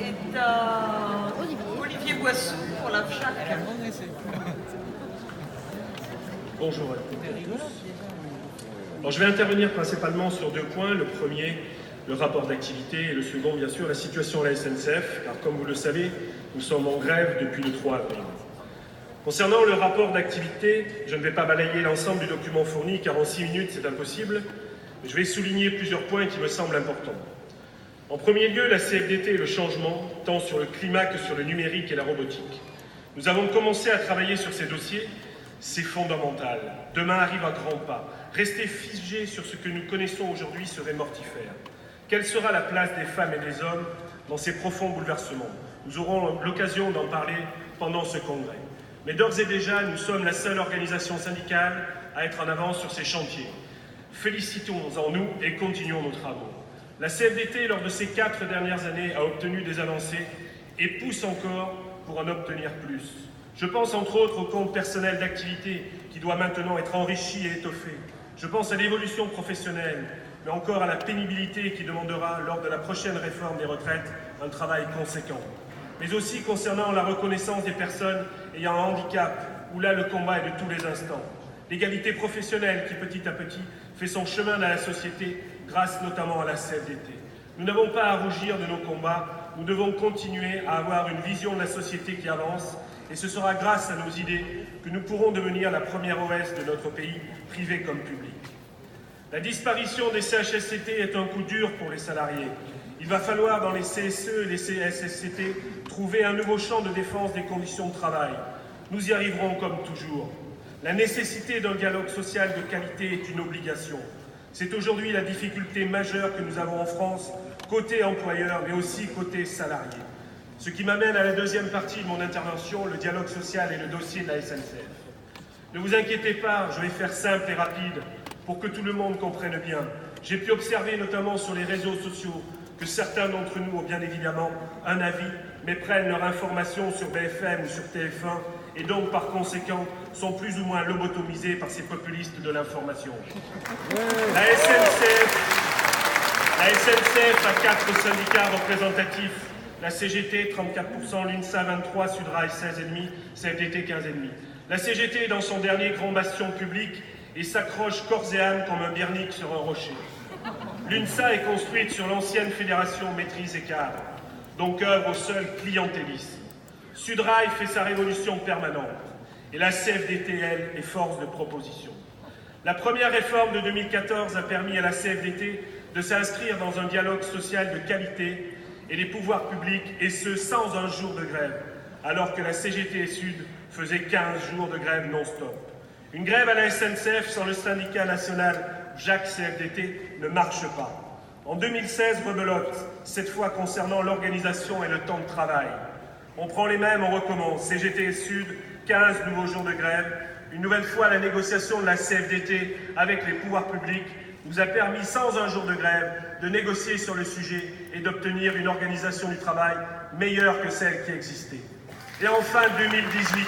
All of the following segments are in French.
est Olivier Boissou pour la FCHAC. Bonjour à toutes et à tous. Alors, je vais intervenir principalement sur deux points. Le premier, le rapport d'activité, et le second, bien sûr, la situation à la SNCF, car comme vous le savez, nous sommes en grève depuis le 3 avril. Concernant le rapport d'activité, je ne vais pas balayer l'ensemble du document fourni, car en 6 minutes, c'est impossible. Je vais souligner plusieurs points qui me semblent importants. En premier lieu, la CFDT et le changement, tant sur le climat que sur le numérique et la robotique. Nous avons commencé à travailler sur ces dossiers. C'est fondamental. Demain arrive à grands pas. Rester figé sur ce que nous connaissons aujourd'hui serait mortifère. Quelle sera la place des femmes et des hommes dans ces profonds bouleversements? Nous aurons l'occasion d'en parler pendant ce congrès. Mais d'ores et déjà, nous sommes la seule organisation syndicale à être en avance sur ces chantiers. Félicitons-en nous et continuons nos travaux. La CFDT, lors de ces 4 dernières années, a obtenu des avancées et pousse encore pour en obtenir plus. Je pense entre autres au compte personnel d'activité qui doit maintenant être enrichi et étoffé. Je pense à l'évolution professionnelle, mais encore à la pénibilité qui demandera, lors de la prochaine réforme des retraites, un travail conséquent. Mais aussi concernant la reconnaissance des personnes ayant un handicap, où là le combat est de tous les instants. L'égalité professionnelle qui petit à petit fait son chemin dans la société grâce notamment à la CFDT. Nous n'avons pas à rougir de nos combats, nous devons continuer à avoir une vision de la société qui avance et ce sera grâce à nos idées que nous pourrons devenir la première OS de notre pays, privé comme public. La disparition des CHSCT est un coup dur pour les salariés. Il va falloir dans les CSE et les CSSCT trouver un nouveau champ de défense des conditions de travail. Nous y arriverons comme toujours. La nécessité d'un dialogue social de qualité est une obligation. C'est aujourd'hui la difficulté majeure que nous avons en France, côté employeur, mais aussi côté salarié. Ce qui m'amène à la deuxième partie de mon intervention, le dialogue social et le dossier de la SNCF. Ne vous inquiétez pas, je vais faire simple et rapide pour que tout le monde comprenne bien. J'ai pu observer notamment sur les réseaux sociaux que certains d'entre nous ont bien évidemment un avis, mais prennent leur information sur BFM ou sur TF1 et donc par conséquent sont plus ou moins lobotomisés par ces populistes de l'information. La SNCF a 4 syndicats représentatifs. La CGT, 34%, l'UNSA, 23%, Sudrail, 16,5%, CFDT, 15,5%. La CGT est dans son dernier grand bastion public et s'accroche corps et âme comme un bernique sur un rocher. L'UNSA est construite sur l'ancienne fédération maîtrise et cadre, donc œuvre au seul clientélisme. Sudrail fait sa révolution permanente et la CFDT, elle, est force de proposition. La première réforme de 2014 a permis à la CFDT de s'inscrire dans un dialogue social de qualité et les pouvoirs publics, et ce, sans un jour de grève, alors que la CGT Sud faisait 15 jours de grève non-stop. Une grève à la SNCF sans le syndicat national Jacques CFDT ne marche pas. En 2016, rebelote, cette fois concernant l'organisation et le temps de travail. On prend les mêmes, on recommence. CGT Sud, 15 nouveaux jours de grève. Une nouvelle fois, la négociation de la CFDT avec les pouvoirs publics nous a permis, sans un jour de grève, de négocier sur le sujet et d'obtenir une organisation du travail meilleure que celle qui existait. Et enfin, 2018,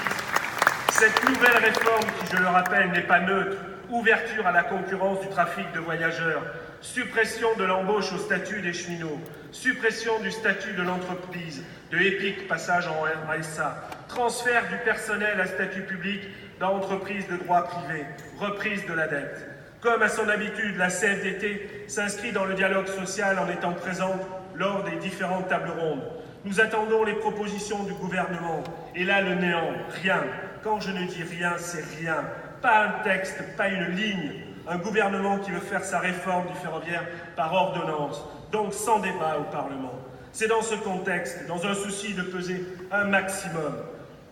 cette nouvelle réforme, qui, je le rappelle, n'est pas neutre, ouverture à la concurrence du trafic de voyageurs, suppression de l'embauche au statut des cheminots, suppression du statut de l'entreprise, de EPIC, passage en SA, transfert du personnel à statut public dans l'entreprise de droit privé, reprise de la dette. Comme à son habitude, la CFDT s'inscrit dans le dialogue social en étant présente lors des différentes tables rondes. Nous attendons les propositions du gouvernement. Et là, le néant, rien. Quand je ne dis rien, c'est rien. Pas un texte, pas une ligne. Un gouvernement qui veut faire sa réforme du ferroviaire par ordonnance, donc sans débat au Parlement. C'est dans ce contexte, dans un souci de peser un maximum.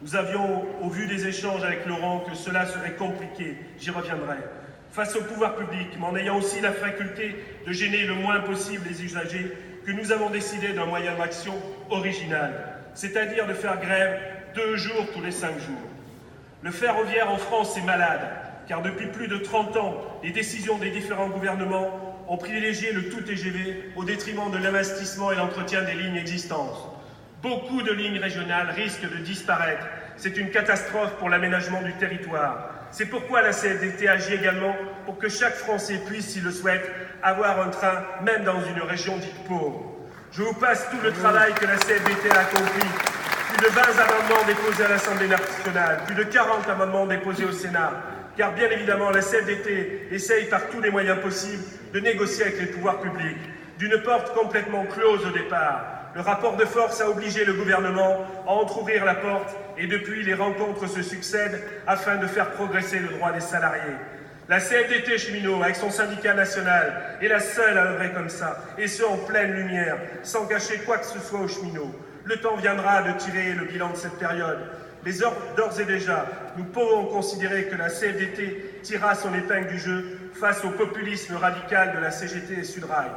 Nous avions, au vu des échanges avec Laurent, que cela serait compliqué. J'y reviendrai. Face au pouvoir public, mais en ayant aussi la faculté de gêner le moins possible les usagers, que nous avons décidé d'un moyen d'action original, c'est-à-dire de faire grève 2 jours tous les 5 jours. Le ferroviaire en France est malade, car depuis plus de 30 ans, les décisions des différents gouvernements ont privilégié le tout TGV au détriment de l'investissement et l'entretien des lignes existantes. Beaucoup de lignes régionales risquent de disparaître. C'est une catastrophe pour l'aménagement du territoire. C'est pourquoi la CFDT agit également pour que chaque Français puisse, s'il le souhaite, avoir un train, même dans une région dite pauvre. Je vous passe tout le travail que la CFDT a accompli. Plus de 20 amendements déposés à l'Assemblée nationale, plus de 40 amendements déposés au Sénat. Car bien évidemment, la CFDT essaye par tous les moyens possibles de négocier avec les pouvoirs publics. D'une porte complètement close au départ, le rapport de force a obligé le gouvernement à entrouvrir la porte et depuis, les rencontres se succèdent afin de faire progresser le droit des salariés. La CFDT cheminot, avec son syndicat national, est la seule à œuvrer comme ça, et ce en pleine lumière, sans cacher quoi que ce soit aux cheminots. Le temps viendra de tirer le bilan de cette période. Mais d'ores et déjà, nous pouvons considérer que la CFDT tirera son épingle du jeu face au populisme radical de la CGT et Sudrail.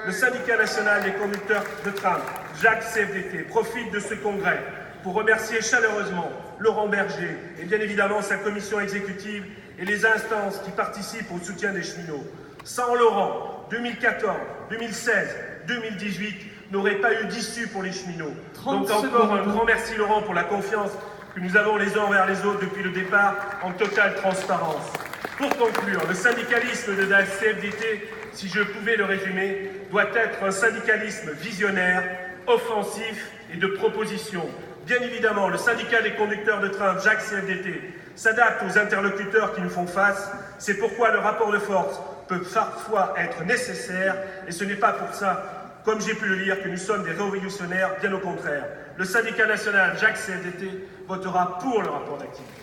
Le syndicat national des conducteurs de tram, Jacques CFDT, profite de ce congrès pour remercier chaleureusement Laurent Berger et bien évidemment sa commission exécutive et les instances qui participent au soutien des cheminots. Sans Laurent, 2014, 2016, 2018 n'auraient pas eu d'issue pour les cheminots. Donc encore un grand merci Laurent pour la confiance que nous avons les uns envers les autres depuis le départ en totale transparence. Pour conclure, le syndicalisme de la CFDT, si je pouvais le résumer, doit être un syndicalisme visionnaire, offensif et de proposition. Bien évidemment, le syndicat des conducteurs de train, Jacques CFDT, s'adapte aux interlocuteurs qui nous font face. C'est pourquoi le rapport de force peut parfois être nécessaire et ce n'est pas pour ça, comme j'ai pu le lire, que nous sommes des révolutionnaires, bien au contraire. Le syndicat national, Jacques CFDT, votera pour le rapport d'activité.